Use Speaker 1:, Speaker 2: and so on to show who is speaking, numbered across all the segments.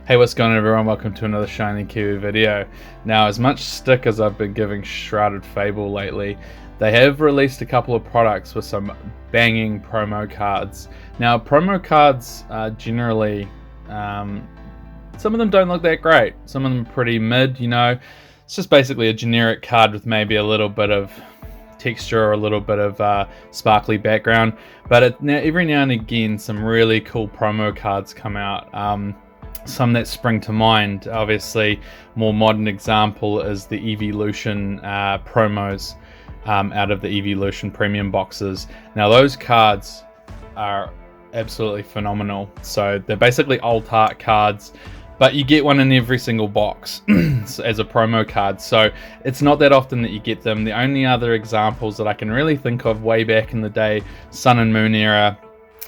Speaker 1: Hey, what's going on everyone? Welcome to another Shiny Kiwi video. Now, as much stick as I've been giving Shrouded Fable lately, they have released a couple of products with some banging promo cards. Now, promo cards are generally, some of them don't look that great. Some of them are pretty mid, you know. It's just basically a generic card with maybe a little bit of texture or a little bit of sparkly background. But every now and again, some really cool promo cards come out. Some that spring to mind, obviously, more modern example is the Evolution promos out of the Evolution premium boxes. Now those cards are absolutely phenomenal. So they're basically alt art cards, but you get one in every single box as a promo card. So it's not that often that you get them. The only other examples that I can really think of way back in the day, Sun and Moon era,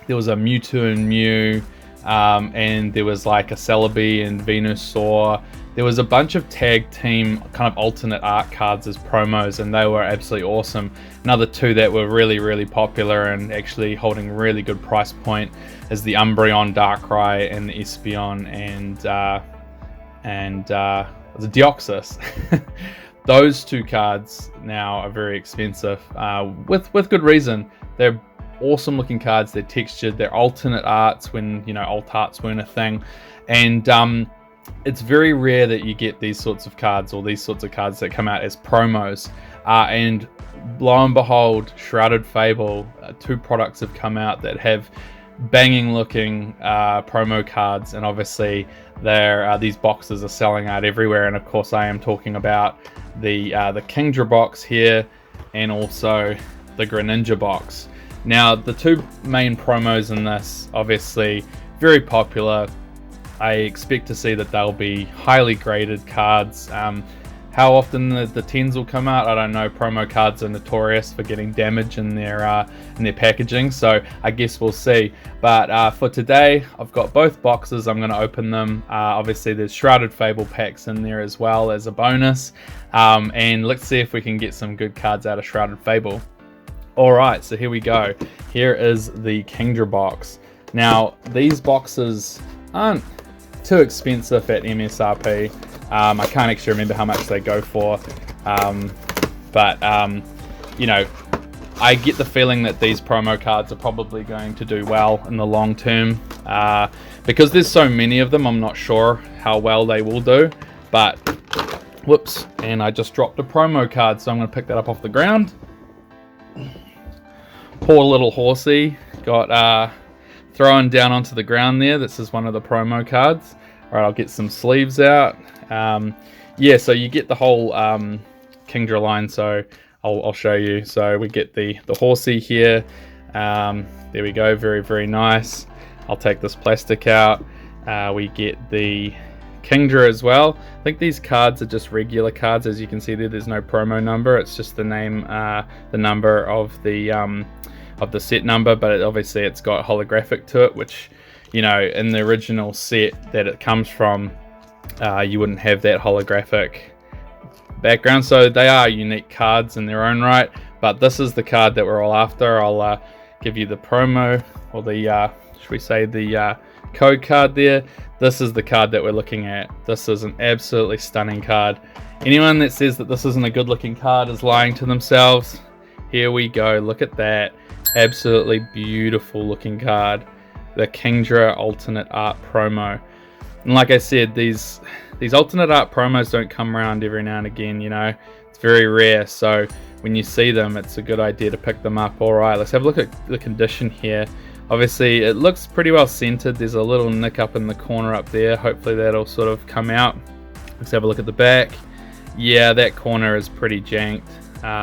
Speaker 1: there was a Mewtwo and Mew, and there was like a Celebi and Venusaur. There was a bunch of tag team kind of alternate art cards as promos, and they were absolutely awesome. Another two that were really popular and actually holding really good price point is the Umbreon Darkrai and the Espeon and the Deoxys. Those two cards now are very expensive, with good reason. They're awesome looking cards. They're textured, they're alternate arts when, you know, alt arts weren't a thing, and it's very rare that you get these sorts of cards or these sorts of cards that come out as promos, and lo and behold, Shrouded Fable, two products have come out that have banging looking promo cards, and obviously these boxes are selling out everywhere. And of course I am talking about the Kingdra box here and also the Greninja box. Now, the two main promos in this, obviously, very popular. I expect to see that they'll be highly graded cards. How often the 10s will come out, I don't know. Promo cards are notorious for getting damage in their packaging, so I guess we'll see. But for today, I've got both boxes. I'm going to open them. Obviously, there's Shrouded Fable packs in there as well as a bonus. And let's see if we can get some good cards out of Shrouded Fable. Alright, so here we go. Here is the Kingdra box. Now, these boxes aren't too expensive at MSRP. I can't actually remember how much they go for. But you know, I get the feeling that these promo cards are probably going to do well in the long term. Because there's so many of them, I'm not sure how well they will do. But, whoops, and I just dropped a promo card, so I'm going to pick that up off the ground. Poor little horsey got thrown down onto the ground there. This is one of the promo cards. Alright, I'll get some sleeves out. Yeah, so you get the whole Kingdra line, so I'll show you. So we get the horsey here. There we go, very nice. I'll take this plastic out. We get the Kingdra as well. I think these cards are just regular cards. As you can see there's no promo number. It's just the name, the number of the set number, but obviously it's got holographic to it, which, you know, in the original set that it comes from, you wouldn't have that holographic background. So they are unique cards in their own right, but this is the card that we're all after. I'll give you the promo, or the should we say the code card there. This is the card that we're looking at. This is an absolutely stunning card. Anyone that says that this isn't a good looking card is lying to themselves. Here we go, look at that. Absolutely beautiful looking card. The Kingdra alternate art promo. And like I said, these alternate art promos don't come around every now and again, you know. It's very rare, so when you see them, it's a good idea to pick them up. Alright, let's have a look at the condition here. Obviously, it looks pretty well centered. There's a little nick up in the corner up there. Hopefully that'll sort of come out. Let's have a look at the back. Yeah, that corner is pretty janked.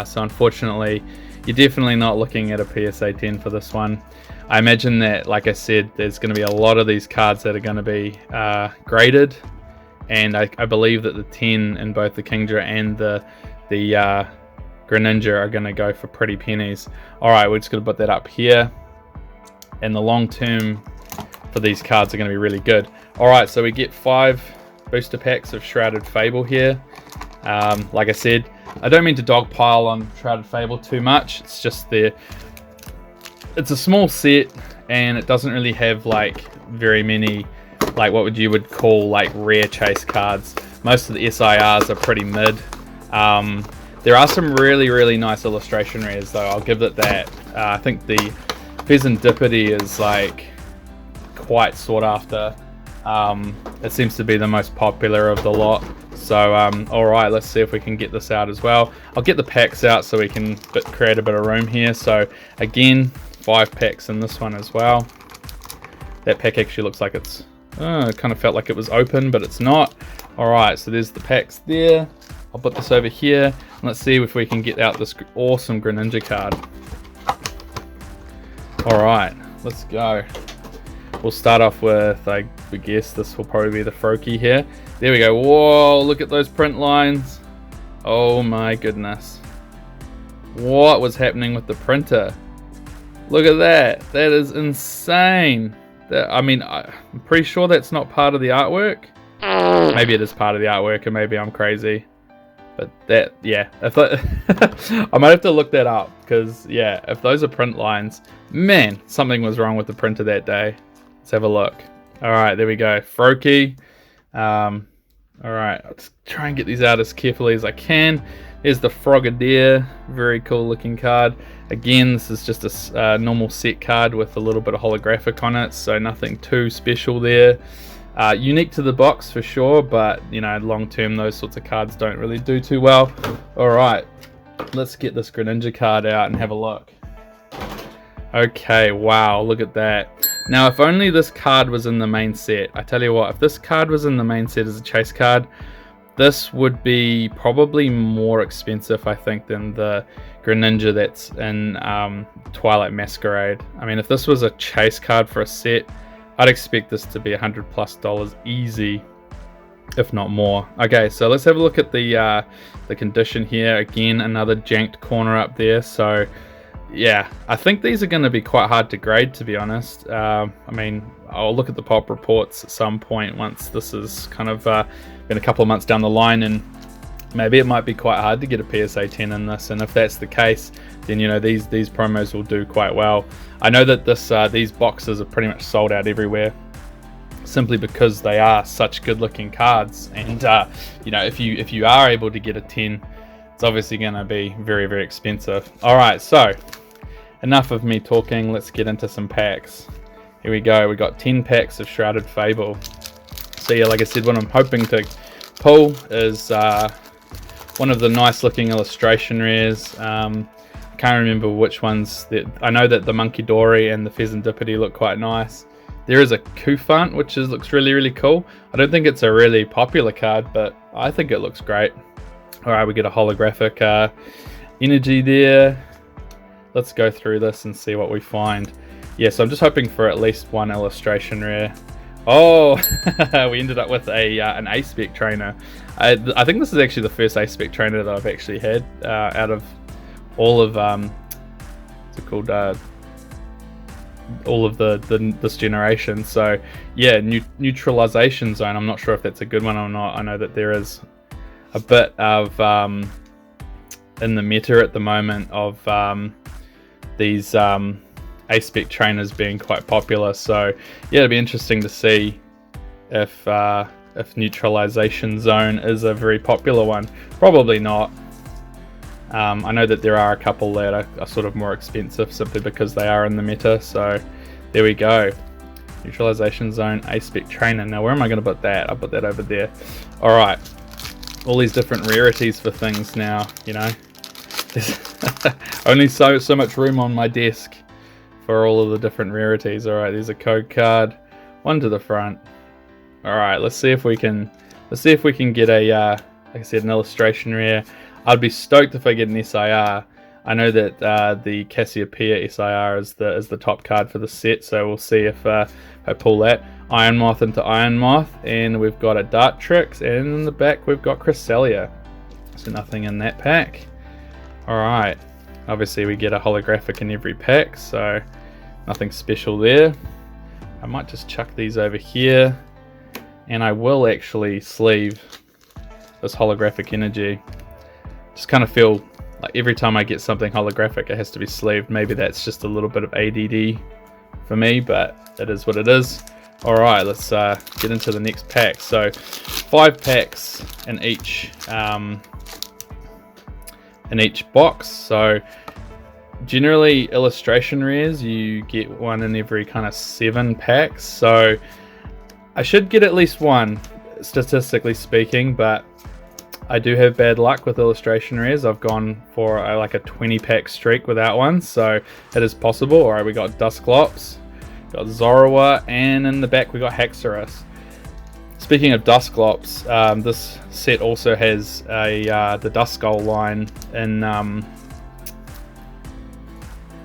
Speaker 1: So unfortunately, you're definitely not looking at a PSA 10 for this one. I imagine that, like I said, there's going to be a lot of these cards that are going to be graded. And I believe that the 10 in both the Kingdra and the Greninja are going to go for pretty pennies. Alright, we're just going to put that up here. And the long term for these cards are going to be really good. Alright, so we get 5 booster packs of Shrouded Fable here. Like I said, I don't mean to dogpile on Shrouded Fable too much. It's just it's a small set, and it doesn't really have like very many like what you would call like rare chase cards. Most of the SIRs are pretty mid. There are some really nice illustration rares though, I'll give it that. I think the Pheasantipity is like quite sought after. It seems to be the most popular of the lot. So alright, let's see if we can get this out as well. I'll get the packs out so we can create a bit of room here. So again, 5 packs in this one as well. That pack actually looks like it's it kind of felt like it was open, but it's not. Alright, so there's the packs there. I'll put this over here and let's see if we can get out this awesome Greninja card. Alright, let's go. We'll start off with, I guess this will probably be the Froakie here. There we go. Whoa, look at those print lines. Oh my goodness. What was happening with the printer? Look at that. That is insane. I mean, I'm pretty sure that's not part of the artwork. Maybe it is part of the artwork and maybe I'm crazy. But that, yeah, if I might have to look that up because, yeah, if those are print lines, man, something was wrong with the printer that day. Let's have a look. All right, there we go. Froakie. All right, let's try and get these out as carefully as I can. There's the Frogadier, very cool looking card. Again, this is just a normal set card with a little bit of holographic on it, so nothing too special there. Unique to the box for sure, but you know, long term those sorts of cards don't really do too well. Alright, let's get this Greninja card out and have a look. Okay, wow, look at that. Now if only this card was in the main set, I tell you what, if this card was in the main set as a chase card, this would be probably more expensive, I think, than the Greninja that's in Twilight Masquerade. I mean, if this was a chase card for a set, I'd expect this to be $100+ easy, if not more. Okay, so let's have a look at the condition here. Again, another janked corner up there. So yeah, I think these are going to be quite hard to grade, to be honest. I mean, I'll look at the pop reports at some point once this is kind of been a couple of months down the line, and maybe it might be quite hard to get a PSA 10 in this. And if that's the case, then you know these promos will do quite well. I know that these boxes are pretty much sold out everywhere, simply because they are such good looking cards. And you know, if you are able to get a 10, it's obviously going to be very expensive. All right, so enough of me talking. Let's get into some packs. Here we go. We got 10 packs of Shrouded Fable. So yeah, like I said, what I'm hoping to pull is one of the nice looking illustration rares. I can't remember which ones. I know that the Monkey Dory and the Pheasantipity look quite nice. There is a Koufant, which looks really cool. I don't think it's a really popular card, but I think it looks great. Alright, we get a holographic energy there. Let's go through this and see what we find. Yeah, so I'm just hoping for at least one illustration rare. Oh, we ended up with an A-Spec trainer. I think this is actually the first A-Spec trainer that I've actually had out of all of what's it called? All of this generation. So yeah, neutralization zone. I'm not sure if that's a good one or not. I know that there is a bit of in the meta at the moment of these A-Spec trainers being quite popular. So yeah, it'll be interesting to see if neutralization zone is a very popular one. Probably not. I know that there are a couple that are sort of more expensive simply because they are in the meta. So there we go. Neutralization zone A-Spec trainer. Now where am I going to put that? I'll put that over there. Alright. All these different rarities for things now, you know. There's only so much room on my desk for all of the different rarities. Alright, there's a code card. One to the front. Alright, let's see if we can get a like I said, an illustration rare. I'd be stoked if I get an SIR. I know that the Cassiopeia SIR is the top card for the set, so we'll see if I pull that. Iron Moth into Iron Moth, and we've got a Dartrix, and in the back we've got Cresselia. So nothing in that pack. Alright, obviously we get a holographic in every pack, so nothing special there. I might just chuck these over here, and I will actually sleeve this holographic energy. Just kind of feel like every time I get something holographic it has to be sleeved. Maybe that's just a little bit of ADD for me, but it is what it is. Alright, let's get into the next pack. So 5 packs in each box. So generally illustration rares, you get one in every kind of 7 packs. So I should get at least one, statistically speaking, but I do have bad luck with illustration rares. I've gone for like a 20 pack streak without one, so it is possible. Alright, we got Dusclops, got Zorua, and in the back we got Haxorus. Speaking of Dusclops, this set also has the Duskull line in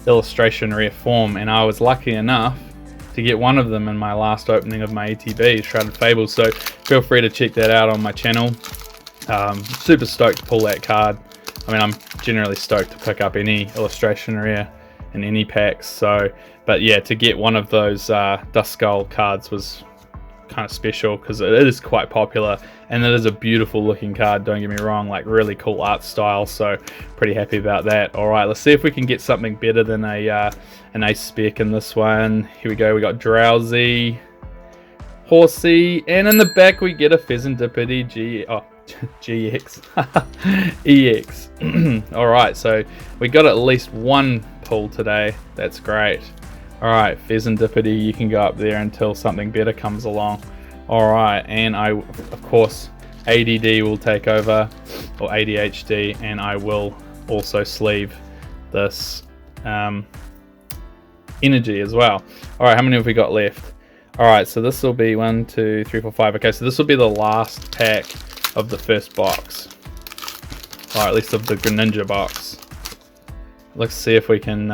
Speaker 1: illustration rare form, and I was lucky enough to get one of them in my last opening of my ETB, Shrouded Fable, so feel free to check that out on my channel. Super stoked to pull that card. I mean, I'm generally stoked to pick up any illustration rare in any packs, so, but yeah, to get one of those Duskull cards was kind of special because it is quite popular, and it is a beautiful looking card, don't get me wrong, like really cool art style, so pretty happy about that. Alright, let's see if we can get something better than an ace spec in this one. Here we go, we got Drowsy, Horsey, and in the back we get a Pheasantipity GX EX. Alright, so we got at least one pull today, that's great. Alright, Pheasantipity, you can go up there until something better comes along. Alright, and I, of course, ADD will take over, or ADHD, and I will also sleeve this energy as well. Alright, how many have we got left? Alright, so this will be 1, 2, 3, 4, 5. Okay, so this will be the last pack of the first box. Or at least of the Greninja box. Let's see if we can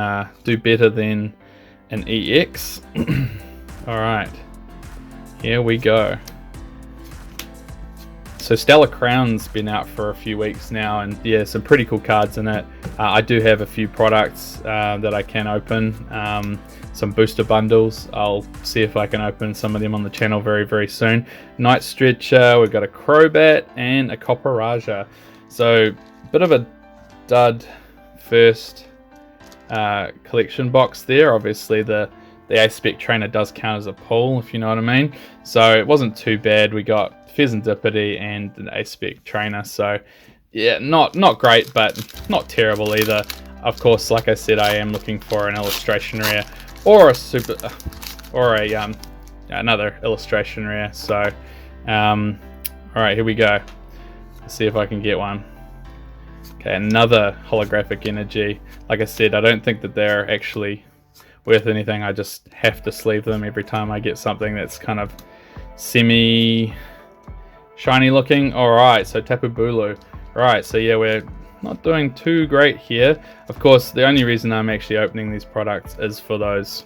Speaker 1: do better than an EX. Alright, here we go. So Stellar Crown's been out for a few weeks now, and yeah, some pretty cool cards in it. I do have a few products that I can open, some booster bundles. I'll see if I can open some of them on the channel very, very soon. Night Stretcher, we've got a Crobat, and a Copperaja. So, bit of a dud first collection box there. Obviously the Aspect Trainer does count as a pull, if you know what I mean. So it wasn't too bad. We got Pheasantipity and an Aspect Trainer, so yeah, not great, but not terrible either. Of course, like I said, I am looking for an illustration rare or a super or a another illustration rare. So all right, here we go. Let's see if I can get one. Okay, another holographic energy. Like I said, I don't think that they're actually worth anything. I just have to sleeve them every time I get something that's kind of semi shiny looking. Alright, so Tapu Bulu. Alright, so yeah, we're not doing too great here. Of course, the only reason I'm actually opening these products is for those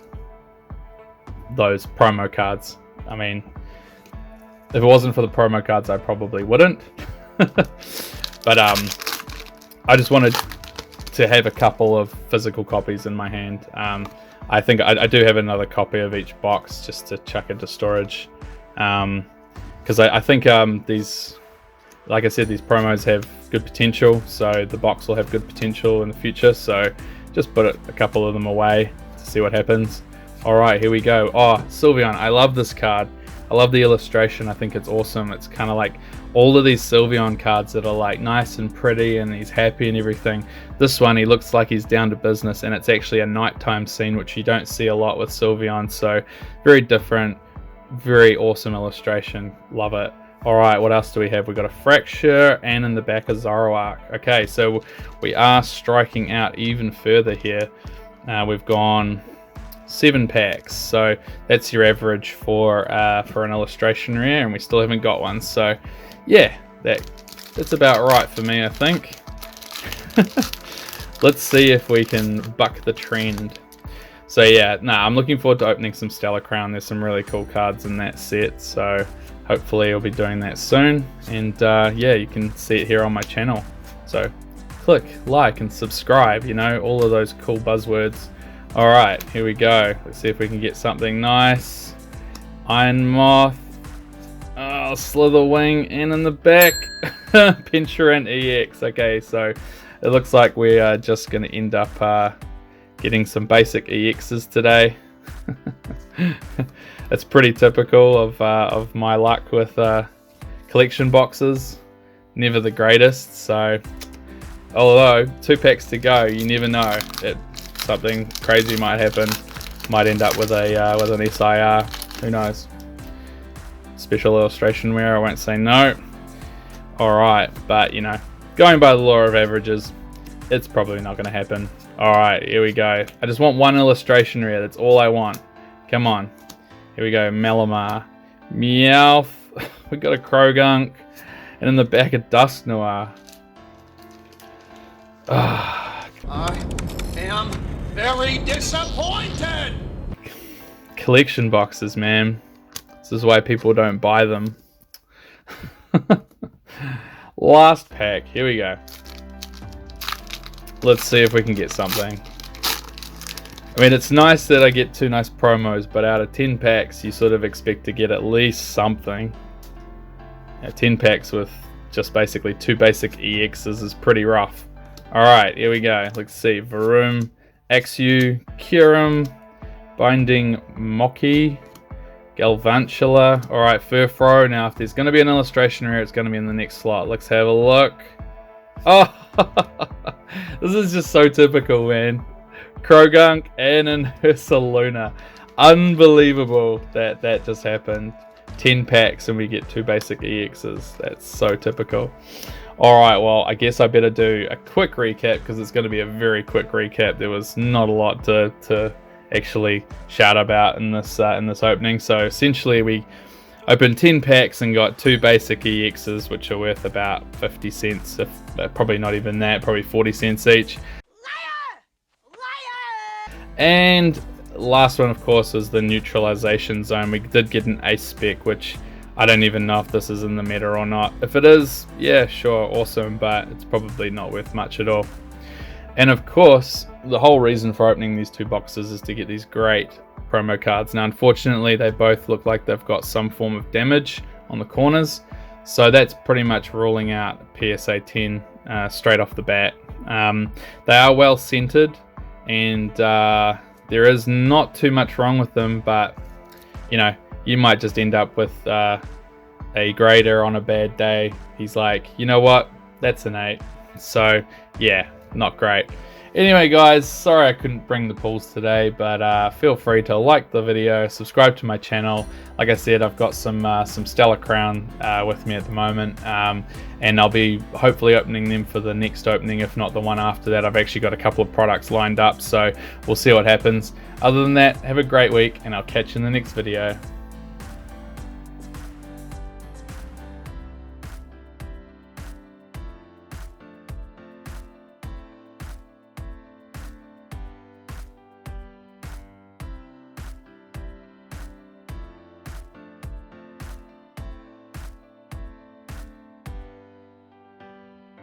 Speaker 1: promo cards. I mean, if it wasn't for the promo cards, I probably wouldn't. But I just wanted to have a couple of physical copies in my hand. I think I do have another copy of each box just to chuck into storage. Because I think these, like I said, these promos have good potential, so the box will have good potential in the future. So just put a couple of them away to see what happens. Alright, here we go. Oh, Sylveon, I love this card. I love the illustration. I think it's awesome. It's kind of like all of these Sylveon cards that are like nice and pretty and he's happy and everything. This one, he looks like he's down to business, and it's actually a nighttime scene, which you don't see a lot with Sylveon. So very different, very awesome illustration. Love it. Alright, what else do we have? We've got a Fracture, and in the back a Zoroark. Okay, so we are striking out even further here. We've gone 7 packs, so that's your average for an illustration rare, and we still haven't got one. So yeah, that's about right for me, I think. Let's see if we can buck the trend. So yeah, I'm looking forward to opening some Stellar Crown. There's some really cool cards in that set, so hopefully I'll be doing that soon. And yeah, you can see it here on my channel. So click like and subscribe, you know, all of those cool buzzwords. Alright, here we go. Let's see if we can get something nice. Iron Moth. Oh, Slitherwing, and in the back, Pincher EX. Okay, so it looks like we are just going to end up getting some basic EXs today. It's pretty typical of my luck with collection boxes. Never the greatest. So, although 2 packs to go, you never know. Something crazy might happen. Might end up with an SIR. Who knows? Special illustration rare. I won't say no. All right, but you know, going by the law of averages, it's probably not going to happen. All right, here we go. I just want 1 illustration rare. That's all I want. Come on. Here we go. Malamar, Meowth. We got a Krogunk, and in the back a Dusk Noir.
Speaker 2: I am very disappointed.
Speaker 1: Collection boxes, man. This is why people don't buy them. Last pack. Here we go. Let's see if we can get something. I mean, it's nice that I get 2 nice promos, but out of 10 packs, you sort of expect to get at least something. 10 packs with just basically 2 basic EXs is pretty rough. Alright, here we go. Let's see. Varoom, Axew, Kyurem, Binding Moki, Galvantula. Alright, Furfro. Now, if there's going to be an illustration rare, it's going to be in the next slot. Let's have a look. Oh! This is just so typical, man. Krogunk and an Ursaluna. Unbelievable that that just happened. 10 packs and we get 2 basic EXs. That's so typical. Alright, well, I guess I better do a quick recap because it's going to be a very quick recap. There was not a lot to actually shout about in this opening. So essentially we opened 10 packs and got 2 basic EXs, which are worth about 50 cents, if probably not even that, probably 40 cents each. Liar! Liar! And last one, of course, was the neutralization zone. We did get an ace spec, which I don't even know if this is in the meta or not. If it is, yeah, sure, awesome, but it's probably not worth much at all. And of course, the whole reason for opening these 2 boxes is to get these great promo cards. Now, unfortunately, they both look like they've got some form of damage on the corners, so that's pretty much ruling out PSA 10 straight off the bat. They are well centered, and there is not too much wrong with them, but you know, you might just end up with a grader on a bad day. He's like, you know what, that's an 8. So yeah, not great. Anyway guys, sorry I couldn't bring the pulls today, but feel free to like the video, subscribe to my channel. Like I said, I've got some Stellar Crown with me at the moment, and I'll be hopefully opening them for the next opening, if not the one after that. I've actually got a couple of products lined up, so we'll see what happens. Other than that, have a great week, and I'll catch you in the next video.